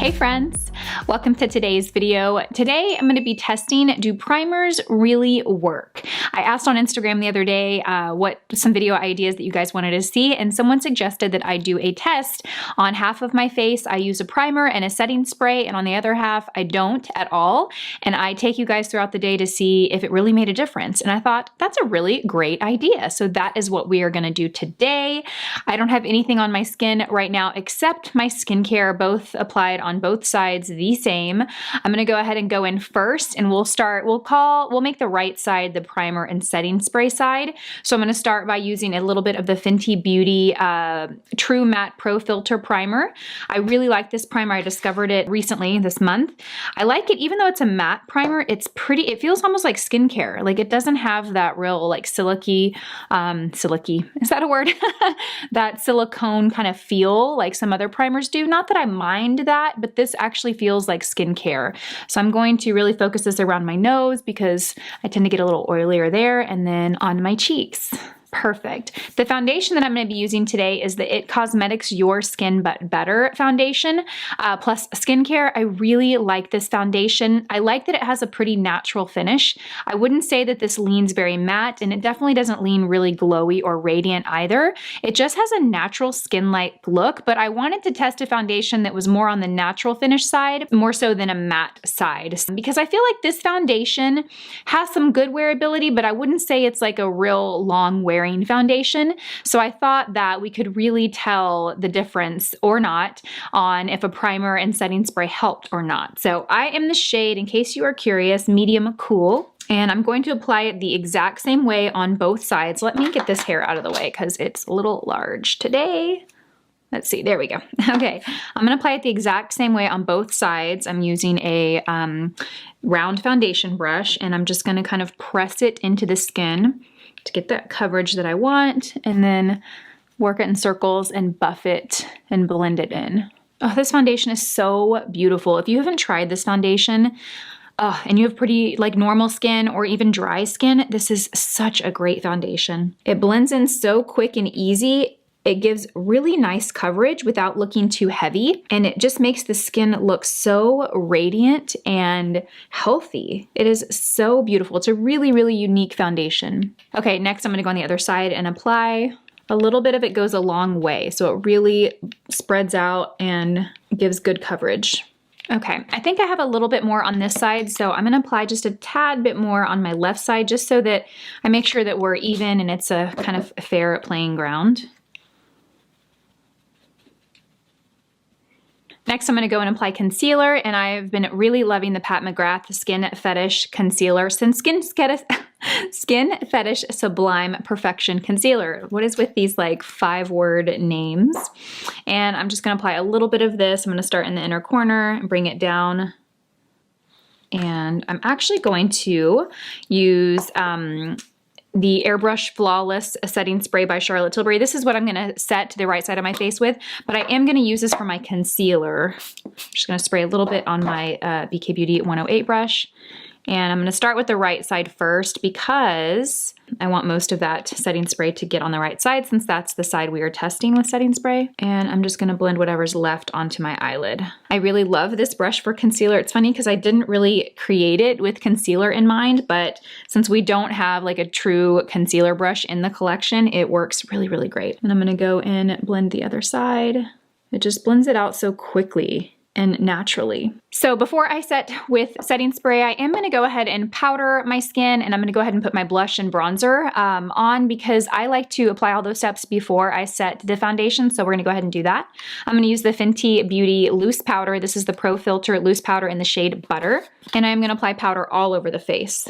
Hey friends, welcome to today's video. Today I'm going to be testing, do primers really work? I asked on Instagram the other day what some video ideas that you guys wanted to see, and someone suggested that I do a test. On half of my face I use a primer and a setting spray, and on the other half I don't at all, and I take you guys throughout the day to see if it really made a difference. And I thought that's a really great idea, so that is what we are going to do today. I don't have anything on my skin right now except my skincare, both applied on both sides the same. I'm gonna go ahead and go in first, and we'll make the right side the primer and setting spray side. So I'm gonna start by using a little bit of the Fenty Beauty True Matte Pro Filter Primer. I really like this primer. I discovered it recently this month. I like it even though it's a matte primer. It's pretty, it feels almost like skincare. Like it doesn't have that real like silicky, is that a word? That silicone kind of feel like some other primers do. Not that I mind that, but this actually feels like skincare. So I'm going to really focus this around my nose because I tend to get a little oilier there, and then on my cheeks. Perfect. The foundation that I'm going to be using today is the IT Cosmetics Your Skin But Better foundation plus skincare. I really like this foundation. I like that it has a pretty natural finish. I wouldn't say that this leans very matte, and it definitely doesn't lean really glowy or radiant either. It just has a natural skin-like look, but I wanted to test a foundation that was more on the natural finish side, more so than a matte side, because I feel like this foundation has some good wearability, but I wouldn't say it's like a real long wear foundation. So I thought that we could really tell the difference or not on if a primer and setting spray helped or not. So I am the shade, in case you are curious, medium cool. And I'm going to apply it the exact same way on both sides. Let me get this hair out of the way because it's a little large today. Let's see, there we go. Okay, I'm gonna apply it the exact same way on both sides. I'm using a round foundation brush, and I'm just gonna kind of press it into the skin to get that coverage that I want, and then work it in circles and buff it and blend it in. Oh, this foundation is so beautiful. If you haven't tried this foundation, and you have pretty like normal skin or even dry skin, this is such a great foundation. It blends in so quick and easy. It gives really nice coverage without looking too heavy, and it just makes the skin look so radiant and healthy. It is so beautiful. It's a really, really unique foundation. Okay, next I'm gonna go on the other side and apply. A little bit of it goes a long way, so it really spreads out and gives good coverage. Okay, I think I have a little bit more on this side, so I'm gonna apply just a tad bit more on my left side, just so that I make sure that we're even and it's a kind of fair playing ground. Next, I'm going to go and apply concealer, and I've been really loving the Pat McGrath Skin Fetish Concealer since Skin Fetish Sublime Perfection Concealer. What is with these like 5-word names? And I'm just going to apply a little bit of this. I'm going to start in the inner corner and bring it down. And I'm actually going to use the Airbrush Flawless Setting Spray by Charlotte Tilbury. This is what I'm gonna set to the right side of my face with, but I am gonna use this for my concealer. I'm just gonna spray a little bit on my BK Beauty 108 brush. And I'm gonna start with the right side first because I want most of that setting spray to get on the right side, since that's the side we are testing with setting spray. And I'm just gonna blend whatever's left onto my eyelid. I really love this brush for concealer. It's funny because I didn't really create it with concealer in mind, but since we don't have like a true concealer brush in the collection, it works really, really great. And I'm gonna go in, blend the other side. It just blends it out so quickly and naturally. So before I set with setting spray, I am gonna go ahead and powder my skin, and I'm gonna go ahead and put my blush and bronzer on, because I like to apply all those steps before I set the foundation, so we're gonna go ahead and do that. I'm gonna use the Fenty Beauty Loose Powder. This is the Pro Filter Loose Powder in the shade Butter, and I'm gonna apply powder all over the face.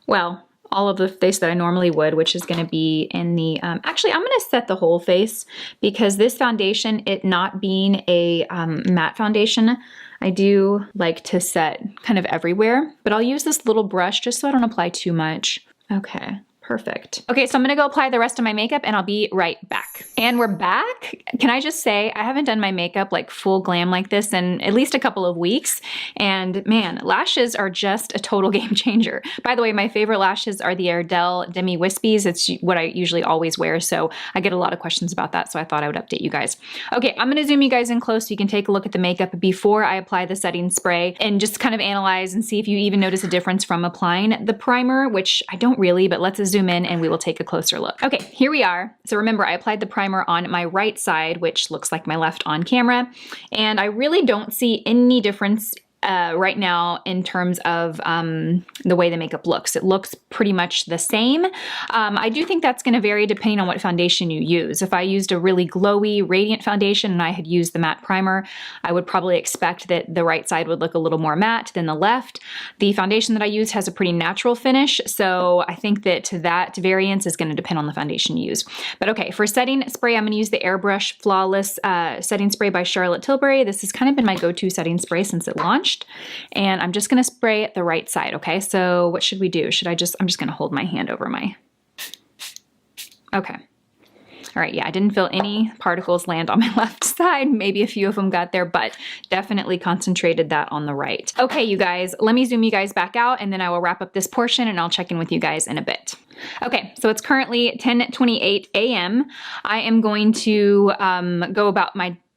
Well, all of the face that I normally would, which is going to be in the, actually I'm going to set the whole face, because this foundation, it not being a matte foundation, I do like to set kind of everywhere, but I'll use this little brush just so I don't apply too much. Okay, Perfect. Okay, so I'm gonna go apply the rest of my makeup and I'll be right back. And we're back. Can I just say, I haven't done my makeup like full glam like this in at least a couple of weeks. And man, lashes are just a total game changer. By the way, my favorite lashes are the Ardell Demi Wispies. It's what I usually always wear, so I get a lot of questions about that, so I thought I would update you guys. Okay, I'm gonna zoom you guys in close so you can take a look at the makeup before I apply the setting spray and just kind of analyze and see if you even notice a difference from applying the primer, which I don't really, but let's zoom in and we will take a closer look. Okay, here we are. So remember, I applied the primer on my right side, which looks like my left on camera, and I really don't see any difference right now in terms of the way the makeup looks. It looks pretty much the same. I do think that's going to vary depending on what foundation you use. If I used a really glowy, radiant foundation and I had used the matte primer, I would probably expect that the right side would look a little more matte than the left. The foundation that I use has a pretty natural finish, so I think that variance is going to depend on the foundation you use. But okay, for setting spray, I'm going to use the Airbrush Flawless Setting Spray by Charlotte Tilbury. This has kind of been my go-to setting spray since it launched. And I'm just gonna spray the right side, okay? So what should we do? I'm just gonna hold my hand over my, okay. All right, yeah, I didn't feel any particles land on my left side. Maybe a few of them got there, but definitely concentrated that on the right. Okay, you guys, let me zoom you guys back out and then I will wrap up this portion and I'll check in with you guys in a bit. Okay, so it's currently 10:28 a.m. I am going to go about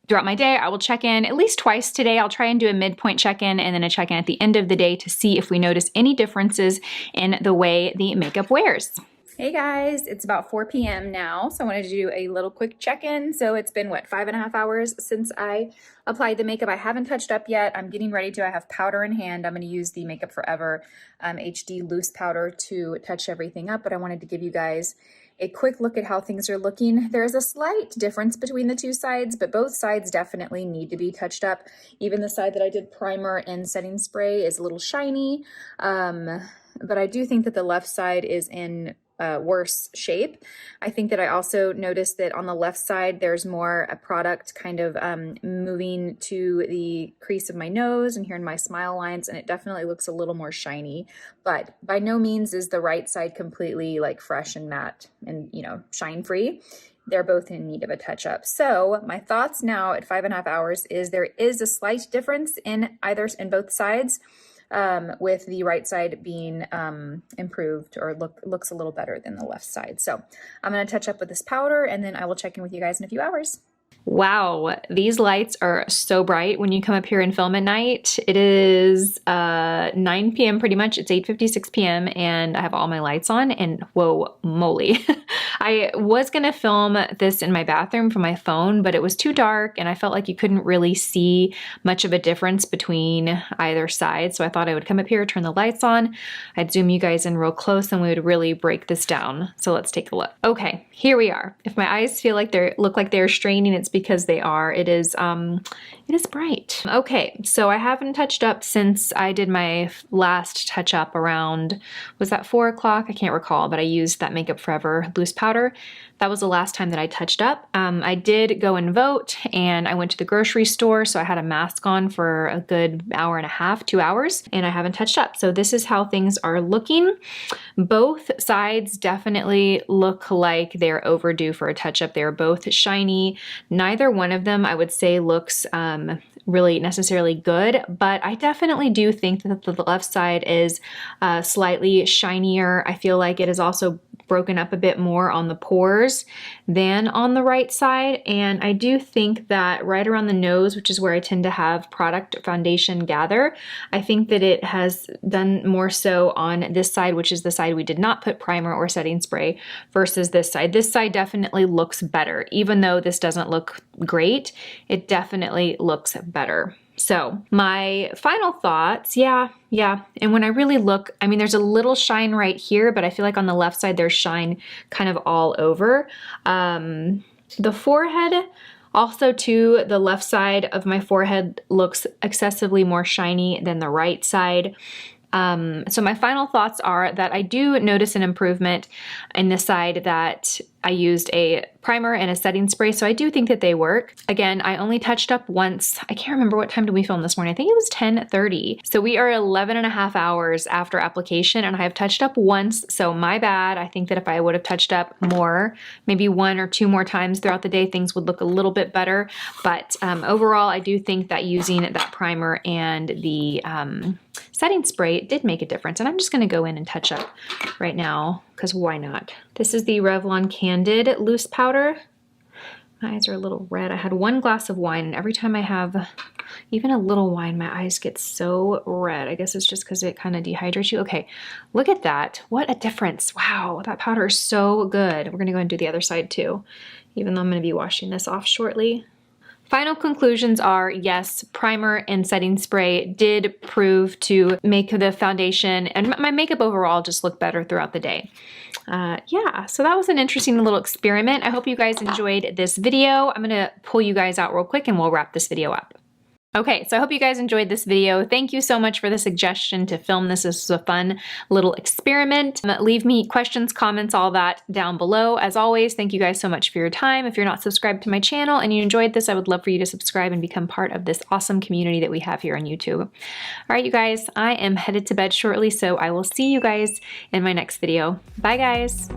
throughout my day. I will check in at least twice today. I'll try and do a midpoint check-in and then a check-in at the end of the day to see if we notice any differences in the way the makeup wears. Hey guys, it's about 4 p.m. now, so I wanted to do a little quick check-in. So it's been, what, 5.5 hours since I applied the makeup. I haven't touched up yet. I'm getting ready to. I have powder in hand. I'm going to use the Makeup Forever HD loose powder to touch everything up, but I wanted to give you guys a quick look at how things are looking. There is a slight difference between the two sides, but both sides definitely need to be touched up. Even the side that I did primer and setting spray is a little shiny, but I do think that the left side is in worse shape. I think that I also noticed that on the left side there's more a product kind of moving to the crease of my nose and here in my smile lines, and it definitely looks a little more shiny, but by no means is the right side completely like fresh and matte and, you know, shine free. They're both in need of a touch up. So my thoughts now at 5.5 hours is there is a slight difference in both sides, with the right side being improved or looks a little better than the left side. So I'm going to touch up with this powder and then I will check in with you guys in a few hours. Wow, these lights are so bright when you come up here and film at night. It is 9 p.m. pretty much. It's 8:56 p.m. and I have all my lights on and whoa moly. I was gonna film this in my bathroom from my phone, but it was too dark and I felt like you couldn't really see much of a difference between either side. So I thought I would come up here, turn the lights on, I'd zoom you guys in real close and we would really break this down. So let's take a look. Okay, here we are. If my eyes feel like look like they're straining, it's because they are. It is bright. Okay, so I haven't touched up since I did my last touch up around, was that 4 o'clock? I can't recall, but I used that Makeup Forever loose powder. That was the last time that I touched up. I did go and vote and I went to the grocery store, so I had a mask on for a good hour and a half, 2 hours, and I haven't touched up. So this is how things are looking. Both sides definitely look like they're overdue for a touch up. They're both shiny. Neither one of them I would say looks really necessarily good, but I definitely do think that the left side is slightly shinier. I feel like it is also broken up a bit more on the pores than on the right side, and I do think that right around the nose, which is where I tend to have product foundation gather, I think that it has done more so on this side, which is the side we did not put primer or setting spray, versus this side. This side definitely looks better. Even though this doesn't look great, it definitely looks better. So my final thoughts, yeah. And when I really look, I mean, there's a little shine right here, but I feel like on the left side, there's shine kind of all over. The forehead, also too, the left side of my forehead looks excessively more shiny than the right side. So my final thoughts are that I do notice an improvement in the side that I used a primer and a setting spray, so I do think that they work. Again, I only touched up once. I can't remember what time did we film this morning. I think it was 10:30. So we are 11.5 hours after application, and I have touched up once, so my bad. I think that if I would have touched up more, maybe 1 or 2 more times throughout the day, things would look a little bit better. But overall, I do think that using that primer and the setting spray did make a difference. And I'm just gonna go in and touch up right now, because why not? This is the Revlon Candid loose powder. My eyes are a little red. I had 1 glass of wine, and every time I have even a little wine, my eyes get so red. I guess it's just because it kind of dehydrates you. Okay, look at that. What a difference. Wow, that powder is so good. We're gonna go and do the other side too, even though I'm gonna be washing this off shortly. Final conclusions are, yes, primer and setting spray did prove to make the foundation and my makeup overall just look better throughout the day. Yeah, so that was an interesting little experiment. I hope you guys enjoyed this video. I'm gonna pull you guys out real quick and we'll wrap this video up. Okay, so I hope you guys enjoyed this video. Thank you so much for the suggestion to film this. This was a fun little experiment. Leave me questions, comments, all that down below. As always, thank you guys so much for your time. If you're not subscribed to my channel and you enjoyed this, I would love for you to subscribe and become part of this awesome community that we have here on YouTube. All right, you guys, I am headed to bed shortly, so I will see you guys in my next video. Bye, guys.